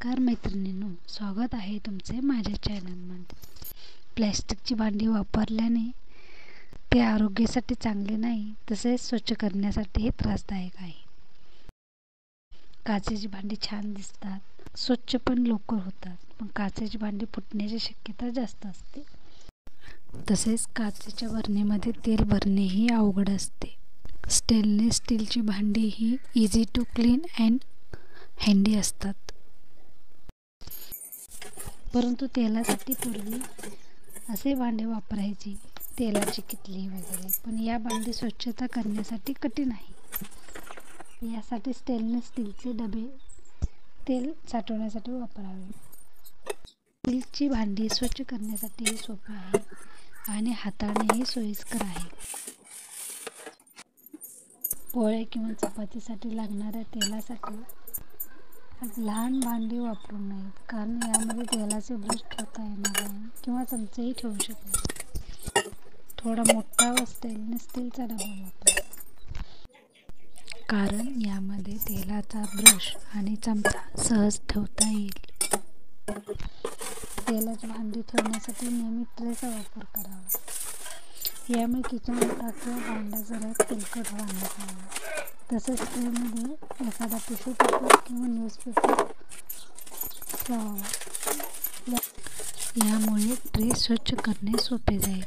नमस्कार मैत्रिणींनो, स्वागत आहे तुमचे माझ्या चॅनलमध्ये. प्लॅस्टिकची भांडी वापरल्याने ते आरोग्यासाठी चांगले नाही, तसेच स्वच्छ करण्यासाठी त्रासदायक आहे. काचेची भांडी छान दिसतात, स्वच्छ पण लवकर होतात, पण काचेची भांडी फुटण्याची शक्यता जास्त असते. तसेच काचेच्या बरणीमध्ये तेल भरणेही अवघड असते. स्टेनलेस स्टीलची भांडी ही इझी टू क्लीन अँड हँडी असतात. परंतु तेलासाठी पूर्वी असे भांडे वापरायचे, तेलाची किटली वगैरे. पण या भांडी स्वच्छता करण्यासाठी कठीण आहे. यासाठी स्टेनलेस स्टीलचे डबे तेल साठवण्यासाठी वापरावे. स्टीलची भांडी स्वच्छ करण्यासाठी सोपी आहे आणि हाताळणेही सोयीस्कर आहे. पोळे किंवा चपातीसाठी लागणाऱ्या तेलासाठी लहान भांडी वापरू नयेत, कारण यामध्ये तेलाचे ब्रश ठेवता येणार नाही किंवा चमचाही ठेवू शकतो. थोडा मोठा व स्टेनलेस स्टीलचा डबा वापरा, कारण यामध्ये तेलाचा ब्रश आणि चमचा सहज ठेवता येईल. तेलाची भांडी ठेवण्यासाठी नेहमी ट्रेचा वापर करावा. यामुळे किचन ओटा किंवा भांड्याचा रॅक तेलकट राहणार नाही. तसेच ट्रेमध्ये एखादा टिश्यू पेपर किंवा न्यूजपेपर ठेवावा. यामुळे ट्रे स्वच्छ करणे सोपे जाईल.